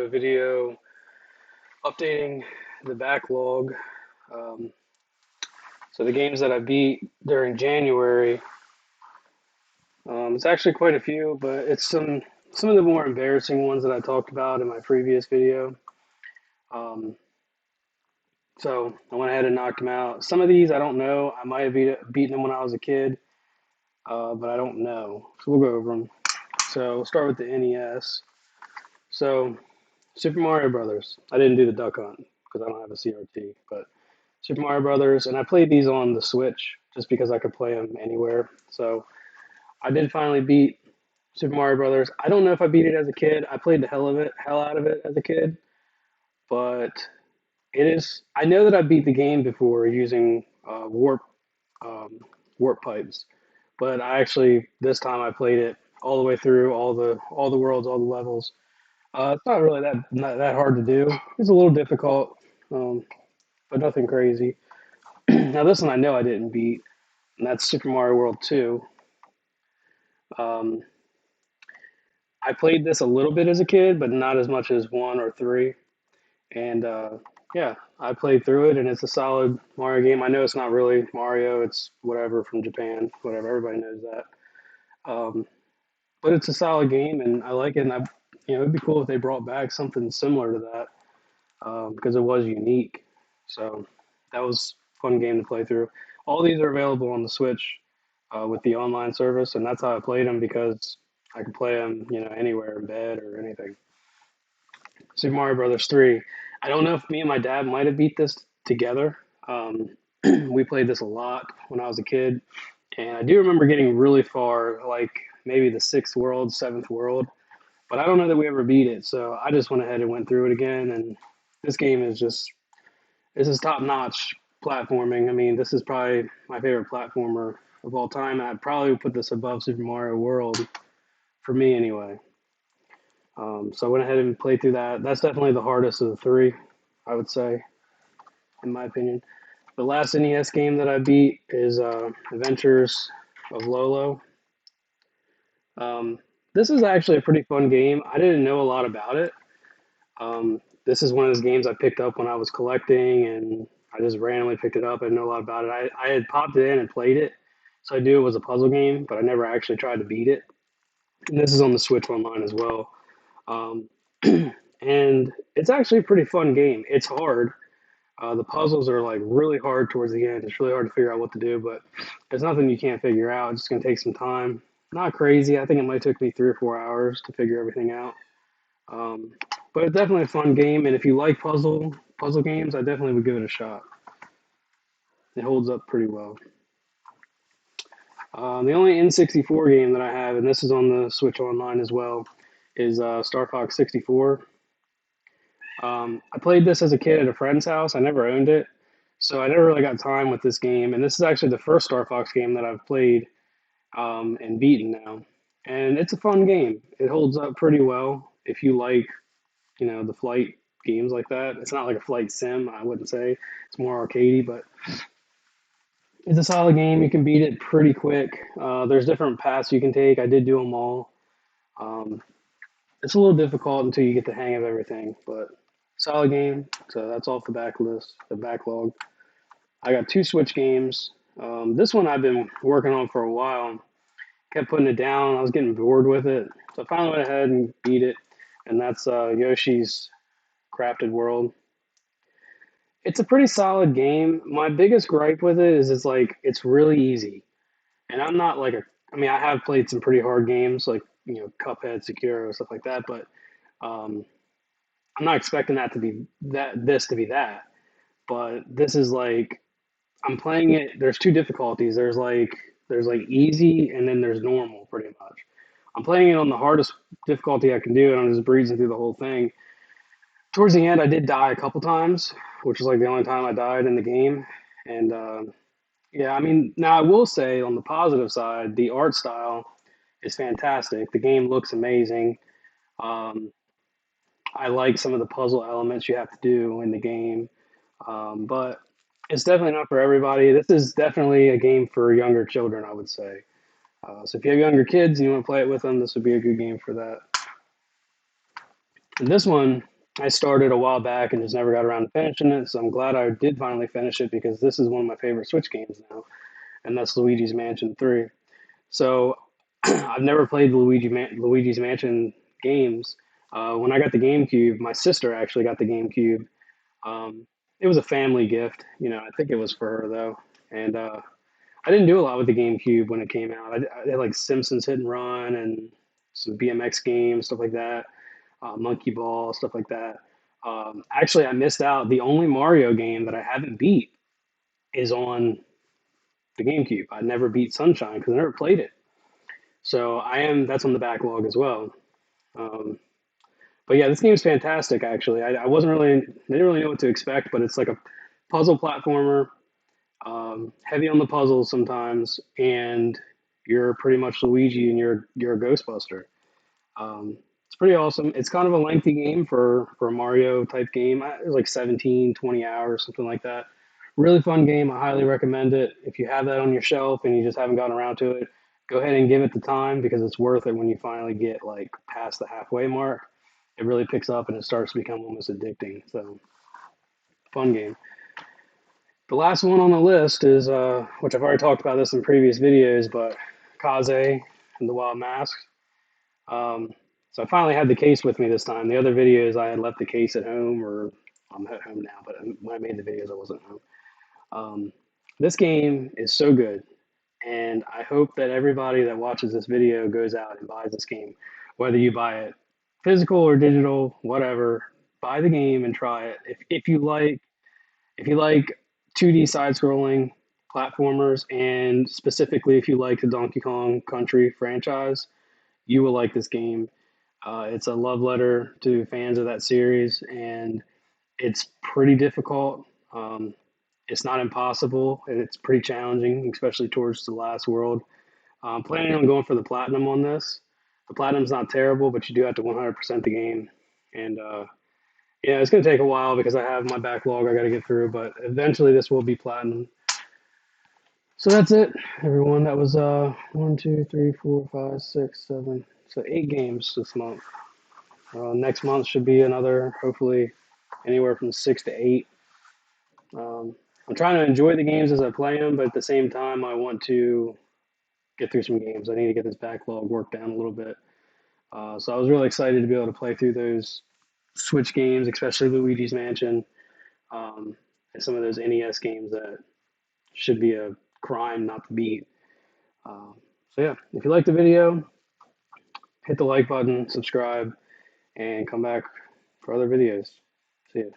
a video updating the backlog. Um, so the games that I beat during January, it's actually quite a few, but it's some of the more embarrassing ones that I talked about in my previous video. Um, so I went ahead and knocked them out. Some of these I don't know. I might have beaten them when I was a kid, but I don't know. So we'll go over them. So we'll start with the NES. So Super Mario Brothers. I didn't do the Duck Hunt because I don't have a CRT, but Super Mario Brothers, and I played these on the Switch just because I could play them anywhere. So I did finally beat Super Mario Brothers. I don't know if I beat it as a kid. I played the hell out of it as a kid, but it is. I know that I beat the game before using um, warp pipes, but I actually this time I played it all the way through all the worlds, all the levels. It's not really not that hard to do. It's a little difficult, um, but nothing crazy. Now this one I know I didn't beat, and that's Super Mario World 2. Um, I played this a little bit as a kid, but not as much as 1 or 3. And yeah, I played through it, and it's a solid Mario game. I know it's not really Mario; it's whatever from Japan, whatever. Everybody knows that. But it's a solid game, and I like it. And it'd be cool if they brought back something similar to that because it was unique. So that was a fun game to play through. All these are available on the Switch with the online service, and that's how I played them because I could play them, anywhere in bed or anything. Super Mario Brothers 3. I don't know if me and my dad might have beat this together. Um, we played this a lot when I was a kid, and I do remember getting really far, like maybe the sixth world, seventh world, but I don't know that we ever beat it. So I just went ahead and went through it again, and this game is just this is top notch platforming. I mean, this is probably my favorite platformer of all time. I'd probably put this above Super Mario World for me anyway. So I went ahead and played through that. That's definitely the hardest of the three, I would say, in my opinion. The last NES game that I beat is Adventures of Lolo. This is actually a pretty fun game. I didn't know a lot about it. This is one of those games I picked up when I was collecting, and I just randomly picked it up. I didn't know a lot about it. I had popped it in and played it, so I knew it was a puzzle game, but I never actually tried to beat it. And this is on the Switch Online as well. Um, and it's actually a pretty fun game. It's hard. The puzzles are like really hard towards the end. It's really hard to figure out what to do, but there's nothing you can't figure out. It's just gonna take some time. Not crazy. I think it might take me 3 or 4 hours to figure everything out. Um, but it's definitely a fun game, and if you like puzzle games, I definitely would give it a shot. It holds up pretty well. The only N64 game that I have, and this is on the Switch Online as well, is Star Fox 64. I played this as a kid at a friend's house. I never owned it, so I never really got time with this game. And this is actually the first Star Fox game that I've played and beaten now. And it's a fun game. It holds up pretty well if you like, the flight games like that. It's not like a flight sim, I wouldn't say. It's more arcadey, but it's a solid game. You can beat it pretty quick. There's different paths you can take. I did do them all. Um, it's a little difficult until you get the hang of everything, but solid game. So that's off the backlog. I got 2 Switch games. This one I've been working on for a while. Kept putting it down. I was getting bored with it, so I finally went ahead and beat it. And that's Yoshi's Crafted World. It's a pretty solid game. My biggest gripe with it is it's really easy, and I'm not like a. I mean, I have played some pretty hard games like Cuphead, Sekiro, stuff like that, but um, I'm not expecting that to be that this to be that. But this is like I'm playing it. There's 2 difficulties. There's like easy and then there's normal, pretty much. I'm playing it on the hardest difficulty I can do, and I'm just breezing through the whole thing. Towards the end, I did die a couple times, which is like the only time I died in the game. And yeah, I mean, now I will say on the positive side, the art style is fantastic. The game looks amazing. Um, I like some of the puzzle elements you have to do in the game, but it's definitely not for everybody. This is definitely a game for younger children, I would say. So if you have younger kids and you want to play it with them, this would be a good game for that. And this one I started a while back and just never got around to finishing it. So I'm glad I did finally finish it because this is one of my favorite Switch games now, and that's Luigi's Mansion 3. So I've never played the Luigi's Mansion games. When I got the GameCube, my sister actually got the GameCube. Um, it was a family gift, you know. I think it was for her though, and I didn't do a lot with the GameCube when it came out. I did like Simpsons Hit and Run and some BMX games, stuff like that, Monkey Ball, stuff like that. Actually, I missed out. The only Mario game that I haven't beat is on the GameCube. I never beat Sunshine because I never played it. So that's on the backlog as well. Um, but yeah, this game is fantastic. Actually, I wasn't really, I didn't really know what to expect, but it's like a puzzle platformer, heavy on the puzzles sometimes, and you're pretty much Luigi and you're a Ghostbuster. It's pretty awesome. It's kind of a lengthy game for a Mario type game. It was like 17, 20 hours, something like that. Really fun game. I highly recommend it. If you have that on your shelf and you just haven't gotten around to it, go ahead and give it the time because it's worth it when you finally get like past the halfway mark. It really picks up and it starts to become almost addicting. So, fun game. The last one on the list is, which I've already talked about this in previous videos, but Kaze and the Wild Mask. Um, so I finally had the case with me this time. The other videos I had left the case at home, or I'm at home now, but when I made the videos, I wasn't home. This game is so good, and I hope that everybody that watches this video goes out and buys this game, whether you buy it physical or digital, whatever. Buy the game and try it. If you like 2D side-scrolling platformers, and specifically if you like the Donkey Kong Country franchise, you will like this game. It's a love letter to fans of that series, and it's pretty difficult. It's not impossible, and it's pretty challenging, especially towards the last world. I'm planning on going for the platinum on this. The platinum's not terrible, but you do have to 100% the game, and yeah, it's going to take a while because I have my backlog I got to get through, but eventually this will be platinum. So that's it, everyone. That was 1, 2, 3, 4, 5, 6, 7, so 8 games this month. Next month should be another, hopefully, anywhere from 6 to 8. I'm trying to enjoy the games as I play them, but at the same time, I want to get through some games. I need to get this backlog worked down a little bit. So I was really excited to be able to play through those Switch games, especially Luigi's Mansion, and some of those NES games that should be a crime not to beat. Um, so yeah, if you like the video, hit the like button, subscribe, and come back for other videos. See you.